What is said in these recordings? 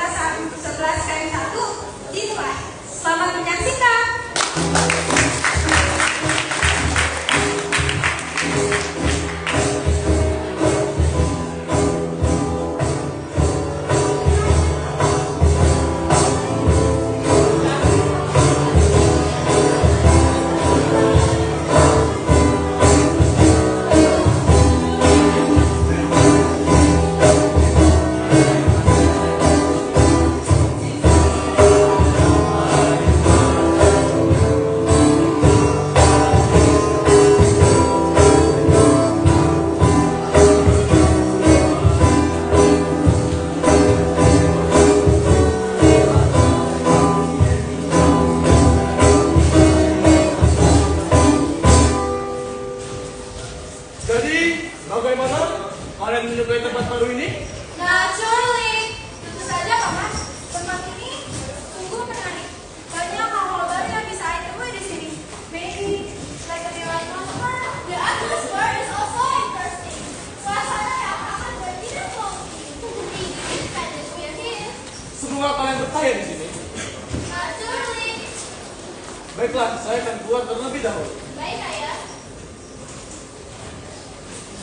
kelas 11 KM1 dimulai. Selamat menyaksikan. Baiklah, saya akan keluar terlebih dahulu. Baik, Ayah.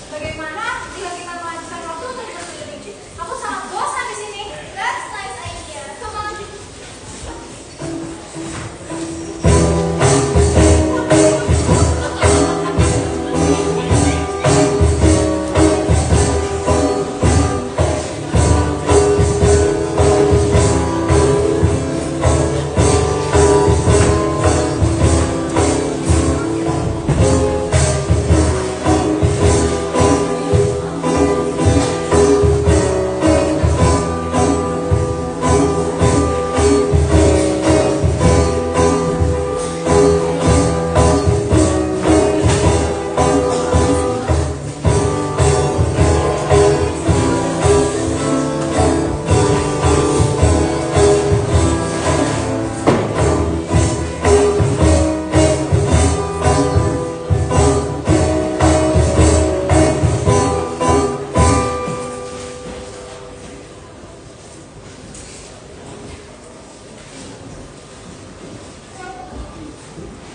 Bagaimana jika kita melanjutkan waktu untuk berkeliling? Aku sangat bosan di sini. That's nice idea. Come on.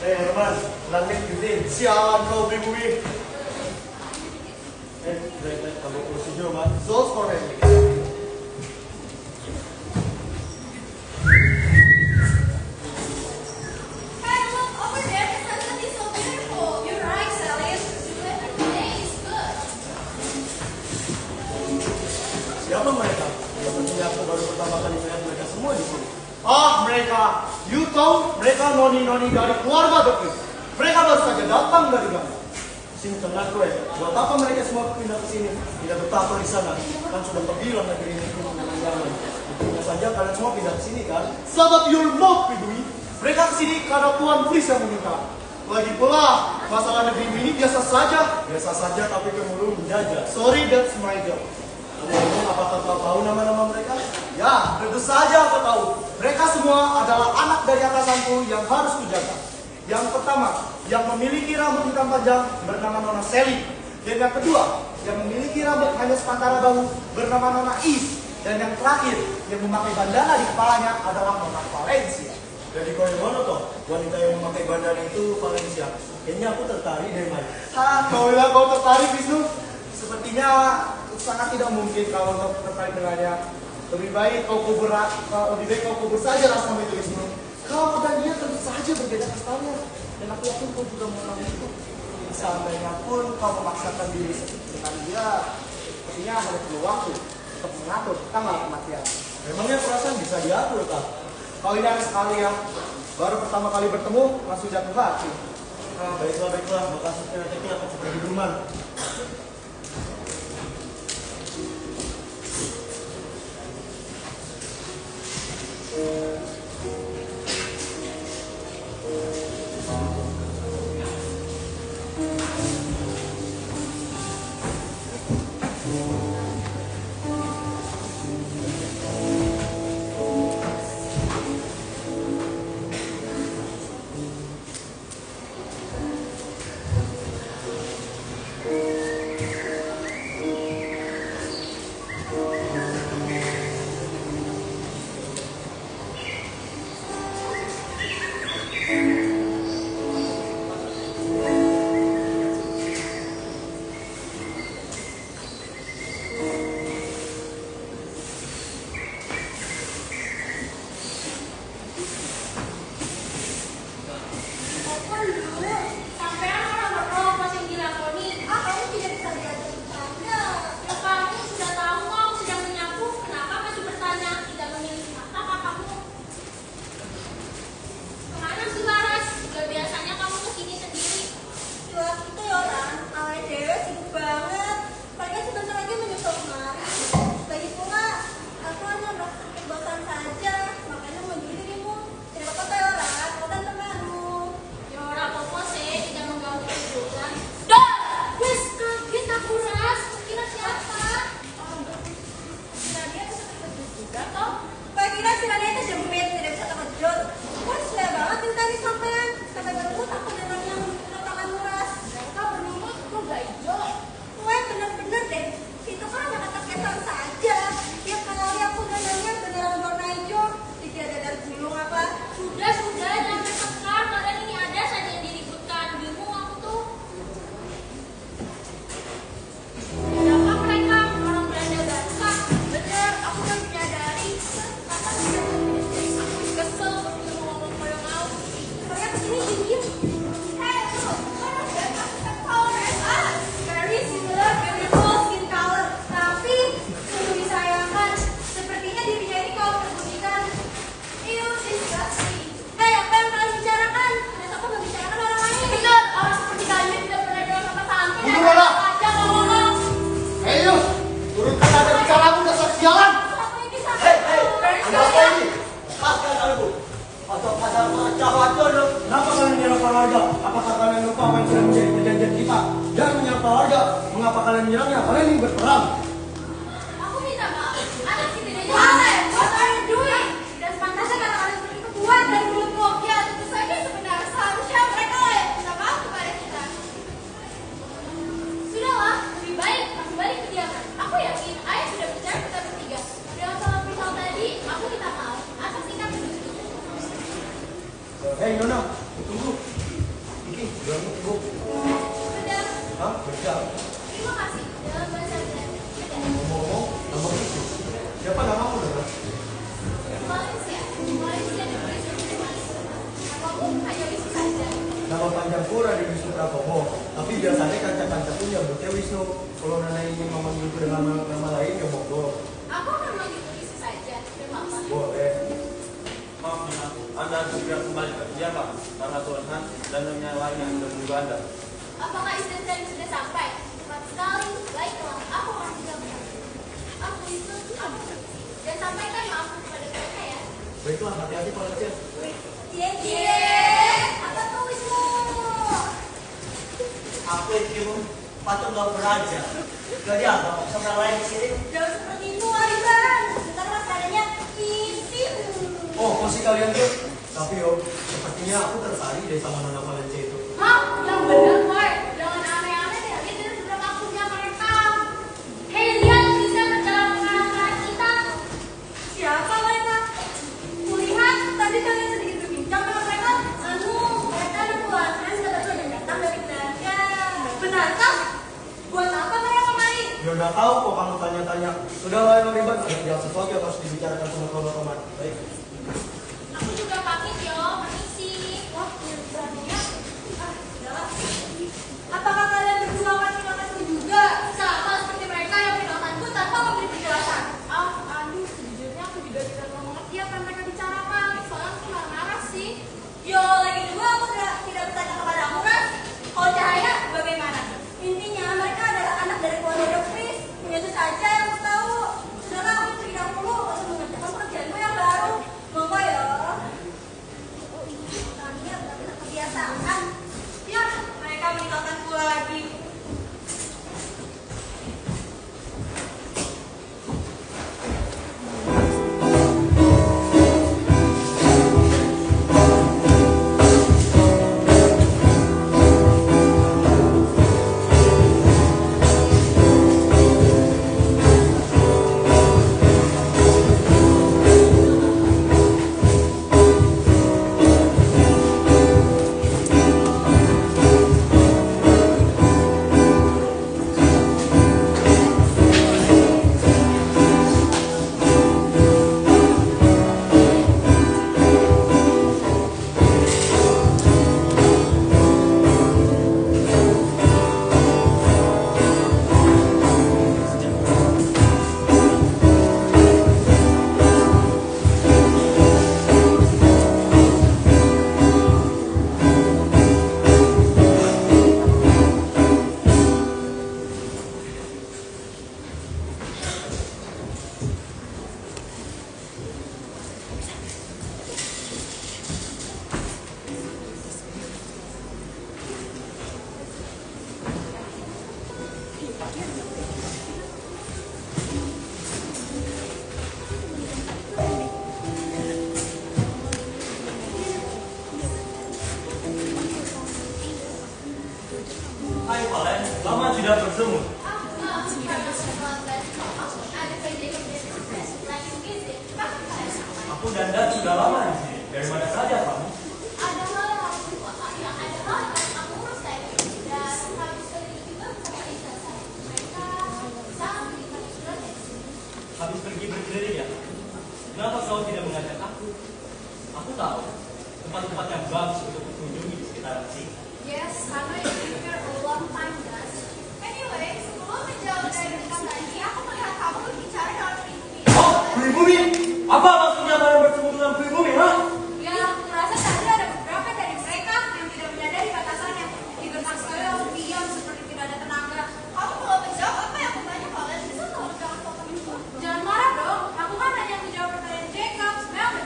Herman, langit gede, sialan kau pribumi. Baik, kamu procedure, man. Souls for me. Hey, look over there. The sunset is so beautiful. You're right, Sally. The day is good. Siapa mereka? Sepertinya aku baru pertama kali melihat mereka semua di sini. Ah, mereka! You tahu, mereka noni-noni dari keluarga Dokter. Mereka baru saja datang dari Ghana. Sini tenangku ya, buat apa mereka semua pindah ke sini? Tidak betapa di sana, kan sudah terbilang negeri ini penuh dengan nyaman. Tentunya saja kalian semua pindah ke sini kan? Sebab your mouth, Pidui. Mereka ke sini karena Tuan Fris yang meminta. Lagi pula, masalah negeri ini biasa saja tapi kemulu menjajah. Sorry, that's my job. Ngomong, apakah kau tahu nama-nama mereka? Ya, tentu saja aku tahu. Mereka semua adalah anak dari atasanku yang harus kujaga. Yang pertama, yang memiliki rambut hitam panjang bernama Nona Sally. Dan yang kedua, yang memiliki rambut hanya sepantara bahu bernama Nona Is. Dan yang terakhir, yang memakai bandana di kepalanya adalah Nona Valencia. Jadi kau yang mana toh? Wanita yang memakai bandana itu Valencia. Kayaknya aku tertarik deh, Mai. Kau bilang kau tertarik, Wisnu? Sepertinya sangat tidak mungkin kalau kau terkait dengannya. Lebih baik kau kubur saja rasa itu Wisnu. Kau dan dia tentu saja berbeda kastanya. Dan aku yakin kau juga mengalami itu. Seandainya pun kau memaksakan diri dengan dia, sepertinya hanya perlu waktu untuk mengatur tanggal kematian. Memangnya perasaan bisa diatur, Kak? Kau ini aneh sekali ya. Baru pertama kali bertemu langsung jatuh hati. Baiklah. Makasih ternyata aku sudah di rumah. Nona, tunggu. Iki, jangan tunggu. Udah. Hah? Betul. Terima kasih. Dalam bahasa Belanda. Udah. Ngomong-ngomong, nama itu. Siapa namamu, Nona? Malaysia. Malaysia ditulis dengan Malaysia. Namamu hanya Wisnu saja. Nama panjangku Raden Wisnu Prabowo. Tapi biasanya kanca-kancaku nyebutnya Wisnu. Kalau Nona ingin memanggilku dengan nama lain, ya monggo. Aku akan memanggil Wisnu saja. Terima kasih. Boleh. Maaf Nona, Anda segera kembali kerja Pak, karena Tuhan dan dunia lainnya sudah menunggu Anda. Apakah istri tadi sudah sampai? Cepat sekali. Baiklah, aku akan tinggal bersama. Aku itu, aku pergi. Dan sampaikan maafku kepada mereka ya. Baiklah, hati-hati Pak kecil. Cie. Apa tuh Wisnu? Aku itu patut nggak beraja. Jadi apa? Sebelah lain di sini. Jangan seperti itu, Arisan. Bentar mas, adanya isi. Oh, kok sih kalian tuh? Tapi yo, sepertinya aku tertarik deh sama Nona Valencia itu. Hah? Yang benar, Boy. Jangan aneh-aneh deh. Lihat dari sudah maksudnya mereka. Hei, lihat bisa berjalan ke arah kita. Siapa mereka? Kulihat tadi kalian sedikit berbincang sama mereka. Mereka ada keluarga sudah betul dan datang dari Belanda. Benarkah? Buat apa mereka kemari? Ya udah tahu kok kamu tanya-tanya. Sudahlah yang ribet, ada sesuatu yang harus dibicarakan sama kawan-kawan. Baik. Aku juga pamit yo, permisi. Wah, ini beraninya. Udahlah. Apakah kalian berdua akan meninggalkanku juga? Sama seperti mereka yang meninggalkanku tanpa memberi penjelasan. Aduh, sejujurnya aku juga tidak terlalu mengerti apa yang mereka bicarakan. Soalnya aku marah-marah sih. Yo, lagi juga aku tidak bertanya kepadamu, Ras. Kalau Cahaya, bagaimana? Intinya mereka adalah anak dari keluarga Dokris. Itu saja yang aku tahu. Sudahlah, aku pergi dahulu untuk mengerjakan pekerjaanku yang baru. Monggo ya. Kalian benar-benar kebiasaan. Ya, mereka meninggalkanku lagi. Hai Valen, lama tidak bertemu. Aku dan Dan sudah lama di sini. Dari mana saja kamu? Ada hal yang harus ada hal yang aku urus tadi dan habis pergi juga bersama istri saya. Mereka sangat menikmati surat dari sini. Habis pergi berkeliling ya? Kenapa kau tidak mengajak aku? Aku tahu tempat-tempat yang bagus untuk dikunjungi di sekitaran sini. Yes, karena you prepare a long time, guys. Anyway, sebelum menjauh dari dekat lagi, aku melihat kamu berbicara dengan pribumi. Oh, pribumi? Apa maksudnya kalian bertemu dengan pribumi, ha? Ya, aku rasa tadi ada beberapa dari mereka yang tidak menyadari batasannya. Digertak sekali lalu diam seperti tidak ada tenaga. Kamu kalau menjawab apa yang aku tanya kalian bisa tahu jangan foto itu. Jangan marah dong, aku kan hanya menjawab pertanyaan Jacob. Sebenarnya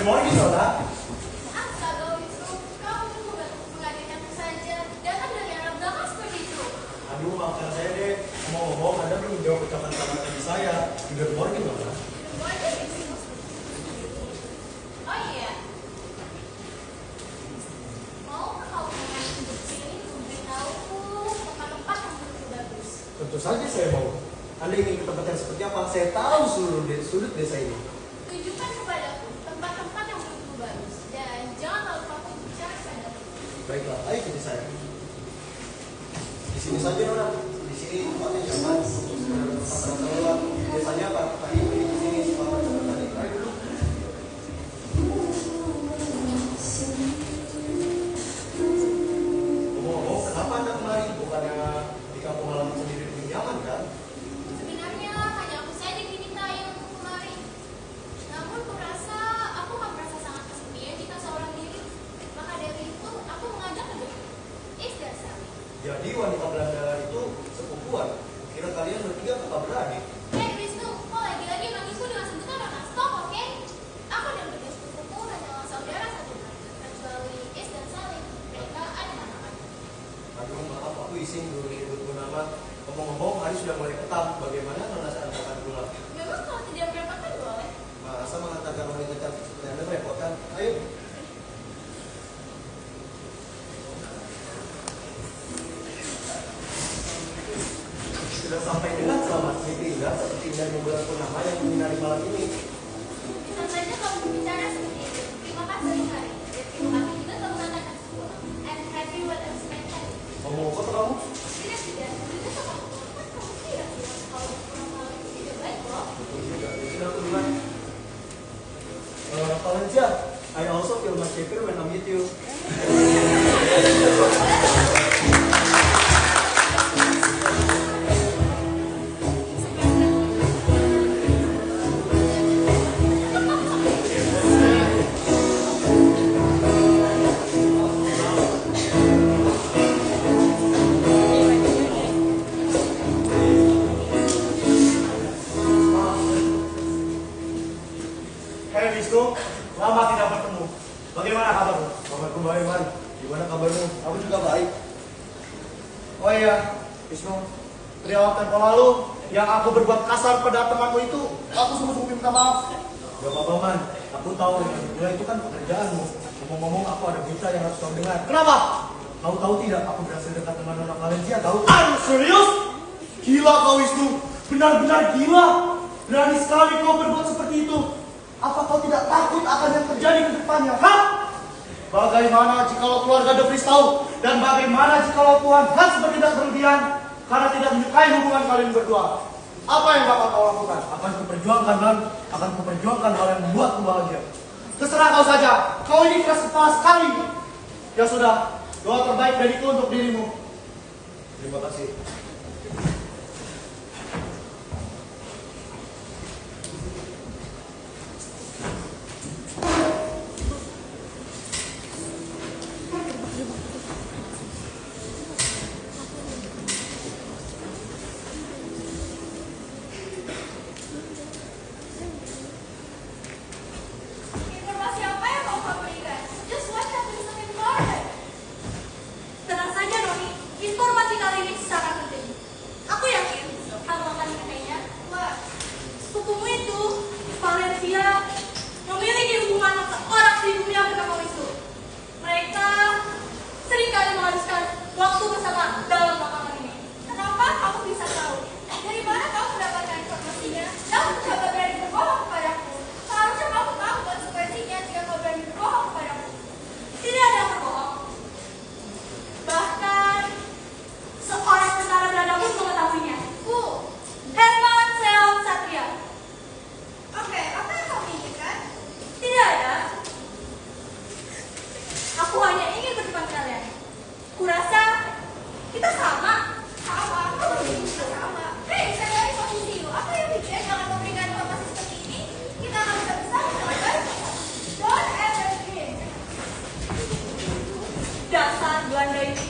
Good morning, Nona. Maaf, Kak Wisnu. Kamu cuma mengagetkan saja. Datang dari arah belakang seperti itu. Aduh, maafkan saya deh. Ngomong-ngomong, Anda belum jawab ucapan selamat dari saya. Good morning, Nona. Boleh, Wisnu. Oh iya. Mau kau mengaji di sini memberitahuku tempat-tempat yang begitu bagus. Tentu saja saya mau. Anda ingin ke tempat yang seperti apa? Saya tahu seluruh sudut desa ini. Tunjukkan kepadaku tempat-tempat yang begitu bagus dan jangan terlalu kaku bicara padaku. Baiklah, ayo ikuti saya. Di sini saja, Nona. Di sini tempatnya nyaman untuk saudara tempat lewat. Biasanya Pak Tadi pergi di sini selama tadi. Ayo dulu. Ngomong-ngomong, kenapa Anda kemari? Bukannya di kampung halaman sendiri lebih nyaman, kan? Sebenarnya hanya aku saja dimintai untuk kemari. Namun kurasa aku akan merasa sangat kesepian jika seorang diri. Maka dari itu aku mengajak kedua Is dan Sally. Jadi wanita Belanda itu sepupuan. Kira kalian bertiga kakak beradik. Hei Wisnu, kau lagi-lagi manggilku dengan sebutan nama stop, oke? Aku dan kedua sepupuku hanyalah saudara satu keluarga, kecuali Is dan Sally. Mereka ada anak-anak. Aduh, maaf, aku izin dulu nyebut nama. Ngomong-ngomong, hari sudah mulai petang. Bagaimana Nona saya antarkan pulang? Memang kalau tidak merepotkan boleh. Masa mengantarkan wanita cantik seperti Anda merepotkan? Ayo. Sudah sampai dengan selamat Siti Indah seperti indah di bulan purnama yang menyinari malam ini. Bisa saja kamu berbicara seperti itu. Terima kasih hari. Dan terima kasih juga telah mengatakan semua. I'm happy with us mental. Ngomong apa tuh kamu? Tidak, itu sama aku. Kan kamu tidak bilang kalau pulang malam itu tidak baik loh. Betul juga. Sudah aku duluan. Valencia, I also feel much happier when I'm with you. Hei Wisnu, lama tidak bertemu. Bagaimana kabarmu? Kabarku baik, Man. Gimana kabarmu? Aku juga baik. Oh iya, Wisnu. 3 waktu yang lalu, yang aku berbuat kasar pada temanmu itu, aku sungguh-sungguh minta maaf. Gak apa-apa, Man. Aku tahu, ya itu kan pekerjaanmu. Ngomong-ngomong, aku ada berita yang harus kau dengar. Kenapa? Kau tahu tidak, aku berhasil dekat dengan Nona Valencia, tahu? Serius? Gila kau, Wisnu. Benar-benar gila. Berani sekali kau berbuat seperti itu. Apa kau tidak takut akan yang terjadi ke depannya? Hah? Bagaimana jikalau keluarga De Vries tahu? Dan bagaimana jikalau Tuhan Hans bertindak berlebihan karena tidak menyukai hubungan kalian berdua? Apa yang bakal kau lakukan? Akan kuperjuangkan, Dan. Akan kuperjuangkan hal yang membuatku bahagia. Terserah kau saja. Kau ini keras kepala sekali. Ya sudah, doa terbaik dariku untuk dirimu. Terima kasih. Informasi apa yang mau kamu berikan? Just what have you been forward? Tenang saja, Noni. Informasi kali ini sangat penting. Aku yakin kamu akan menyukainya. Wah, sepupumu itu, Valencia, memiliki hubungan orang di dunia bernama Wisnu. Mereka seringkali menghabiskan waktu bersama dalam belakangan ini. Kenapa kamu bisa tahu? Dari mana kamu mendapatkan informasinya? Kamu kenapa berani berbohong kepadaku? Seharusnya kamu tahu konsekuensinya jika kau berani berbohong kepadaku. Tidak ada yang berbohong. Bahkan seorang tentara Belanda pun mengetahuinya. Herman Leon Satria. Oke, apa yang kamu inginkan? Tidak ada. Aku hanya ingin berdepan kalian. Kurasa kita sama. Sama? Kamu juga sama. Hei, saya dari posisi lu. Apa yang bikin jangan memberikan informasi seperti ini? Kita akan bisa bersama dengan baik. Don't ever dream. Dasar Belanda ini.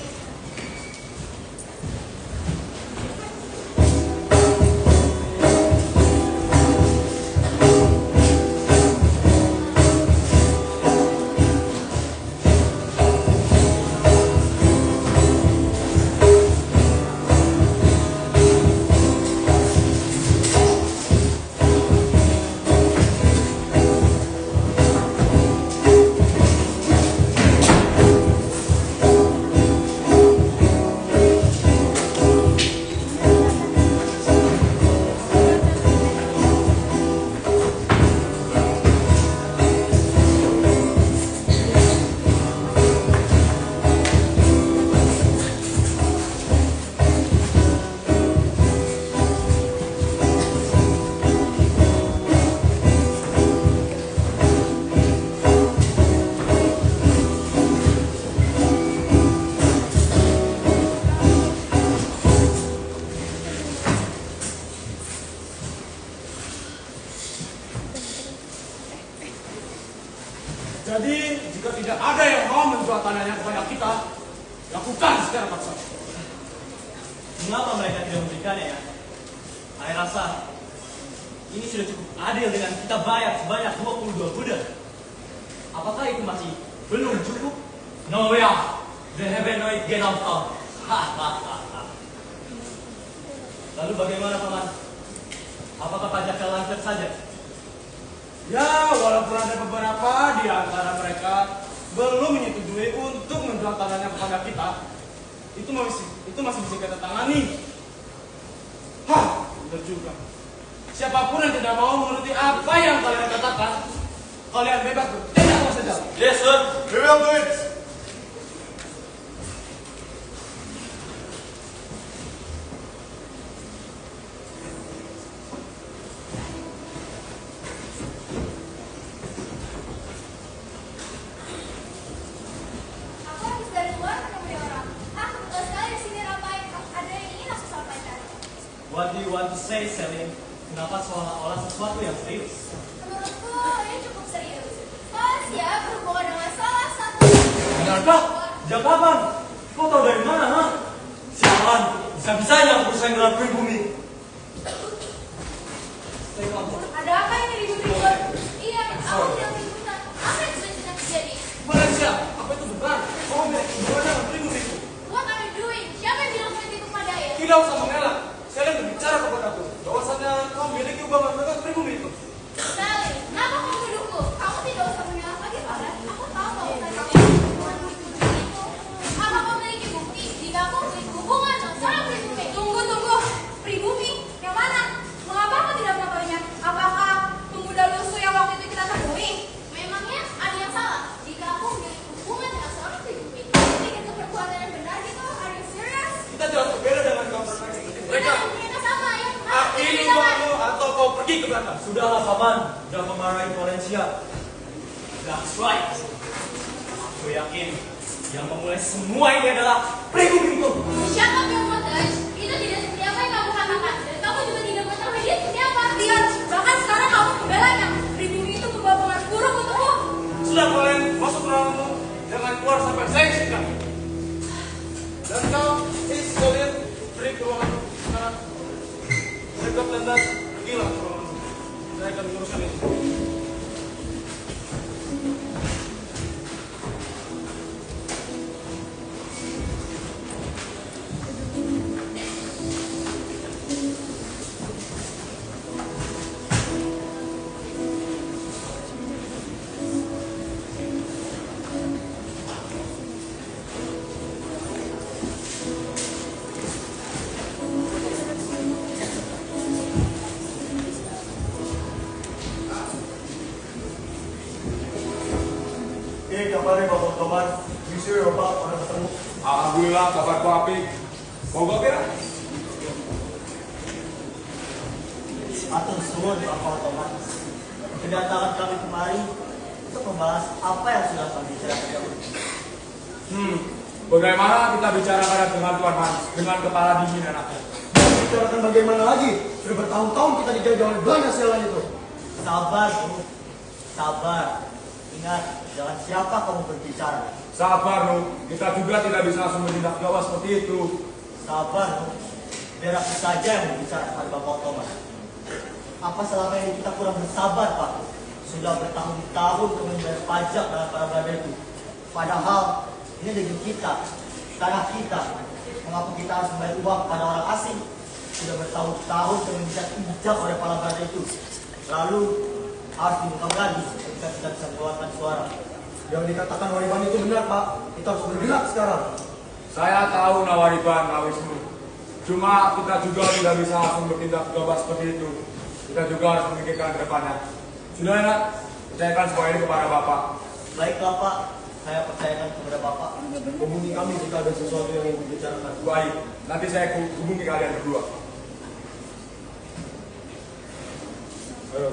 Jadi, jika tidak ada yang mau menjual tanahnya kepada kita, lakukan secara paksa. Mengapa mereka tidak memberikannya ya? Saya rasa ini sudah cukup adil dengan kita bayar sebanyak 22 Buddha. Apakah itu masih belum cukup? No ya, they haven't no it get out of. Lalu bagaimana paman? Apakah pajaknya lancar saja? Ya, walaupun ada beberapa di antara mereka belum menyetujui untuk menjual tanahnya kepada kita, itu masih bisa kita tangani. Hah, benar juga. Siapapun yang tidak mau menuruti apa yang kalian katakan, kalian bebas bertindak apa saja. Yes, sir. We will do it. Aku habis dari luar menemui orang. Betul sekali di sini ramai. Ada yang ingin aku sampaikan. What do you want to say, Selim? Kenapa seolah-olah sesuatu yang serius? Menurutku ini cukup serius. Pas ya berhubungan dengan salah satu. Benarkah? Sejak kapan? Kau tahu dari mana, ha? Sialan, bisa-bisanya aku bersaing dengan pribumi. Ada apa ini ribut-ribut? Iya, aku tidak ribut. Apa yang sudah terjadi? Valencia, apa itu benar? Kamu bilang gimana dengan itu? What are you doing? Siapa yang bilang seperti itu pada ayah? Tidak usah mengelak. Saya ingin berbicara kepadaku. Bahwasannya kamu memiliki ubangan dengan pribumi itu. Sally, kenapa kamu menuduhku? Kamu tidak usah mengelak lagi, Farah. Aku tahu bahwa saya hubungan pribumi itu. Apa kamu memiliki bukti? Jika aku memiliki hubungan dengan seorang pribumi. Tunggu. Pribumi? Yang mana? Mengapa aku tidak mengetahuinya? Apakah pemuda lusuh yang waktu itu kita temui? Memangnya ada yang salah? Jika aku memiliki hubungan dengan seorang pribumi, itu perbuatan yang benar gitu? Are you serious? Kita jelas berbeda dengan kamu mereka. Mereka sama ya? Ini uangmu atau kau pergi ke belakang. Sudahlah, paman. Sudah memarahi Valencia. That's right. Aku yakin yang memulai semua ini adalah pribumi itu. Siapa yang montage? Itu tidak seperti apa yang kamu katakan. Dan kamu juga tidak mengetahui dia seperti apa. Lihat, bahkan sekarang kamu membelanya. Pribumi itu membawa pengaruh buruk untukmu. Sudah kalian masuk ruanganmu, jangan keluar sampai saya izinkan. Dan kau, kalian beri ke ruanganmu. Sekarang, segera landas, pergilah ke ruanganmu. Saya akan menguruskan ini. Kabarnya Bapak Toman, bisa ya Bapak, pada ketemu. Alhamdulillah, kabarku apik. Monggo kira. Atur suwun Bapak Toman. Kedatangan kami kemari untuk membahas apa yang sudah kami bicarakan. Bagaimana kita bicarakan dengan Tuan Hans, dengan kepala dingin anaknya? Bicarakan bagaimana lagi? Sudah bertahun-tahun kita dijajah oleh Belanda sialan itu. Sabar, Bu. Sabar. Ingat, jangan siapa kamu berbicara. Sabar, Nu. Kita juga tidak bisa langsung bertindak gawat seperti itu. Sabar, Bu. Biar aku saja yang berbicara kepada Bapak Toman. Apa selama ini kita kurang bersabar, Pak? Sudah bertahun-tahun kami membayar pajak dengan para Belanda itu. Padahal ini negeri kita, tanah kita. Mengapa kita harus membayar uang pada orang asing? Sudah bertahun-tahun kami dijak oleh para Belanda itu. Lalu harus dibungkam lagi ketika kita bisa mengeluarkan suara. Yang dikatakan Wariban itu benar, Pak. Kita harus bergerak sekarang. Saya tahu Nawariban, Nawisnu. Cuma kita juga tidak bisa langsung bertindak gawat seperti itu. Kita juga harus memikirkan ke depannya. Sudah enak, percayakan semua ini kepada Bapak. Baiklah, Pak. Saya percayakan kepada Bapak. Hubungi kami jika ada sesuatu yang ingin dibicarakan. Baik, nanti saya hubungi kalian berdua. Ayo.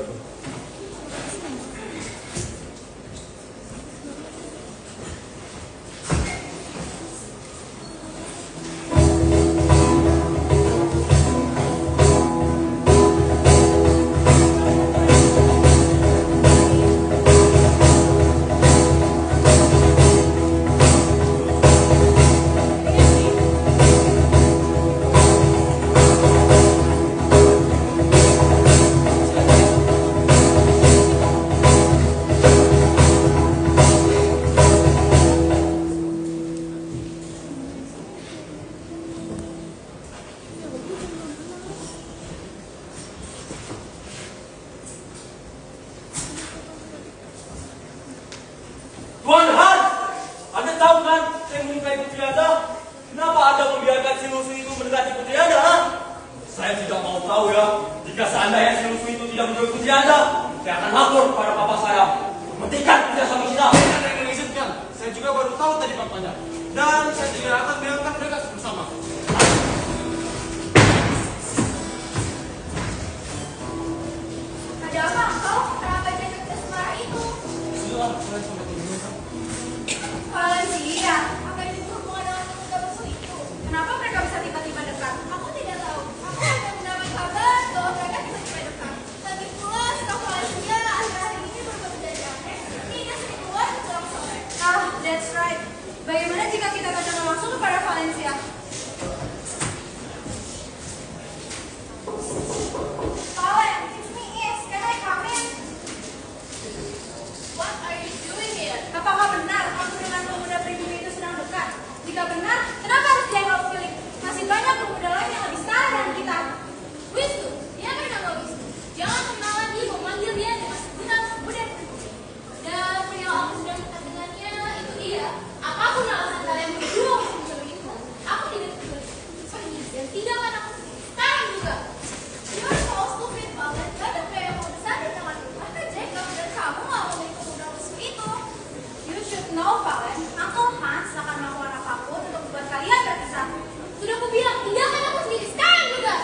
Belanda yang seluruh itu tidak mendukung Anda, saya akan lapor kepada papa saya. Hentikan kerjasama kita. Ada yang mengizinkan. Saya juga baru tahu tadi papanya. Dan saya tidak akan biarkan mereka bersama. Ada apa kau? Kenapa jadi semarah itu? Sudah, saya sampai ini. Valencia, apa yang berhubungan dengan pemuda musuh itu? Kenapa mereka bisa tiba-tiba dekat? Aku tidak tahu. Aku hanya mendapat kabar bahwa mereka tiba-tiba dekat. Lagi pula, sikap Valencia akhir-akhir ini berubah menjadi aneh. Tidak sering keluar menjelang sore. Ah, that's right. Bagaimana jika kita tanyakan langsung kepada Valencia? Valen, it's me, Is. Can I come in? What are you doing here? Apakah benar aku dengan pemuda pribumi itu sedang dekat? Jika benar, kenapa harus dia yang kau pilih? Masih banyak pemuda lain yang lebih setara dengan kita. Wisnu, dia bernama Wisnu. Jangan pernah lagi memanggil dia dengan sebutan pemuda pribumi. Dan pria aku sedang dekat dengannya itu dia. Apapun alasan kalian berdua untuk mencuri itu, aku tidak peduli. Pergi dan tinggalkan aku sendiri. Sekarang juga. You're so stupid, Valen. Banyak pria yang mau besar di tanganmu. Bahkan Jacob dan kamu nggak memiliki pemuda musuh itu. You should know, Valen. Uncle Hans akan melakukan apapun untuk membuat kalian berpisah. Sudah aku bilang, tinggalkan aku sendiri sekarang juga.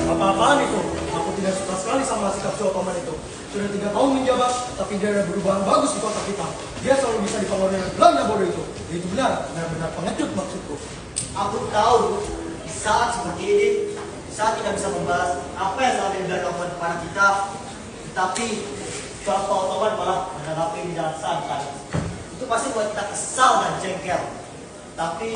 Apa-apaan itu? Aku tidak suka sekali sama sikap si Ottoman itu. Sudah 3 tahun menjabat, tapi dia ada perubahan bagus di kota kita. Dia selalu bisa dipengaruhi dengan Belanda bodoh itu. Itu benar-benar pengecut maksudku. Aku tahu di saat seperti ini, di saat kita bisa membalas apa yang selama ini Belanda lakukan kepada kita, tetapi contoh Ottoman malah menanggapi ini dengan santai. Itu pasti buat kita kesal dan jengkel. Tapi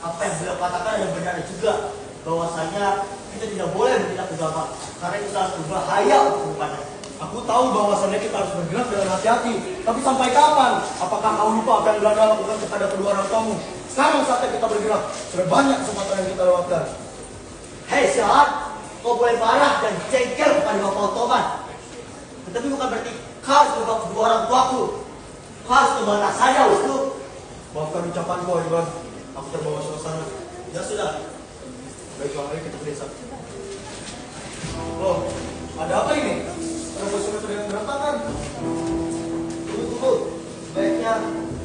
apa yang beliau katakan ada benar juga, bahwasanya kita tidak boleh bertindak gegabah karena itu sangat berbahaya untuk kedepannya. Aku tahu bahwasannya kita harus bergerak dengan hati-hati. Tapi sampai kapan? Apakah kau lupa apa yang Belanda lakukan kepada kedua orang tuamu? Sekarang saatnya kita bergerak. Sudah banyak kesempatan yang kita lewatkan. Hei Syahad, kau boleh marah dan jengkel kepada Bapak Ottoman, tetapi bukan berarti kau harus berubah kedua orang tuaku. Kau harus membalas saya, Wisnu. Maafkan ucapanku, Iwan. Aku terbawa suasana. Ya sudah. Baiklah, mari kita ke desa. Oh, ada apa ini? Kenapa sudah terlihat berantakan? Tunggu. Baiknya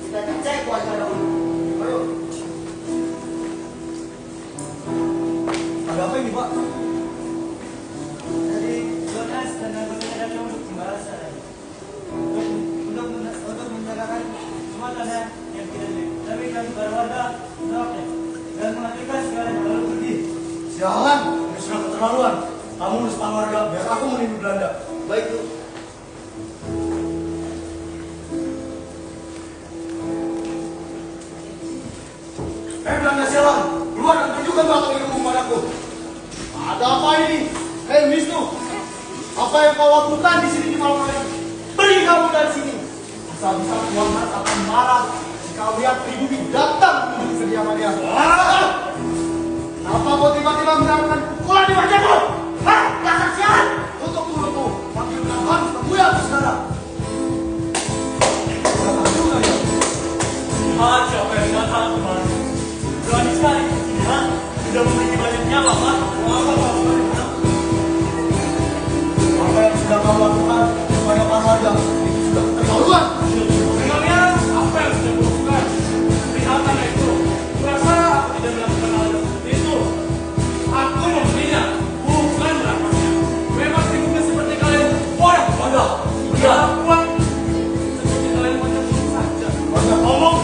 kita cek warga dahulu. Ayo. Ada apa ini, Pak? Jadi Jonas dan anggotanya datang untuk pembahasan. Untuk menegakkan kematian yang tidak demikian kepada warga menolaknya dan mengaktifkan segalanya lalu pergi. Sialan, ini sudah keterlaluan. Kamu urus warga, biar aku melindungi Belanda. Baik tuh. Belanda sialan, keluar dan tunjukkan batang hidungmu padaku. Ada apa ini? Hei Wisnu, apa yang kau lakukan di sini di malam hari? Pergi kamu dari sini. Bisa-bisa Tuan Mas akan marah jika lihat pribumi datang menuju kediamannya. Kenapa kau tiba-tiba mendapatkan pukulan di wajahku? Hah, dasar sialan! Tutup mulutmu, panggil Tuhan semuanya sekarang. Datang juga ya. Siapa yang datang kemarin? Berani sekali kesini, ha? Sudah memiliki banyak nyawa, Pak. Apa yang sudah kau lakukan kepada para warga itu sudah keterlaluan. Memangnya apa yang sudah kulakukan? Lihatlah itu. Kurasa aku tidak melakukan hal yang Ya, uang. Seperti kalian banyak ngomong saja. Banyak ngomong.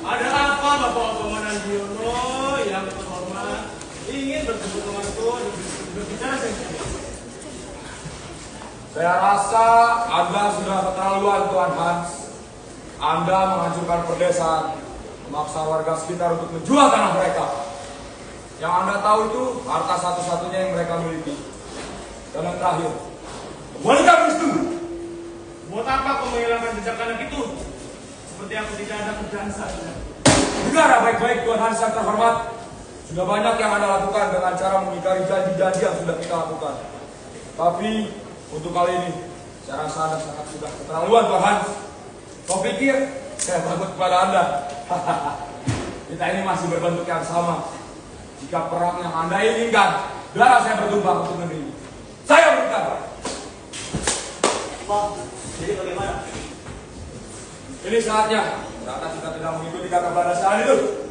Ada apa Bapak Komandan Diono yang terhormat ingin bertemu denganku berbicara sendiri? Saya rasa Anda sudah keterlaluan, Tuan Hans. Anda menghancurkan perdesaan, memaksa warga sekitar untuk menjual tanah mereka. Yang Anda tahu itu harta satu-satunya yang mereka miliki. Dan yang terakhir, kembalikan itu. Buat apa kau menghilangkan jejak anak itu? Seperti aku tidak ada kerjaan saja. Dengar baik-baik, Tuan Hans yang terhormat. Sudah banyak yang Anda lakukan dengan cara mengingkari janji-janji yang sudah kita lakukan. Tapi untuk kali ini, saya rasa Anda sangat sudah keterlaluan, Tuan Hans. Kau pikir saya takut kepada Anda? Kita ini masih berbentuk yang sama. Jika perang yang Anda inginkan, darah saya bertumpah untuk negeri ini. Saya berikan. Pak, jadi bagaimana? Ini saatnya. Ternyata kita tidak mengikuti kata pada saat itu.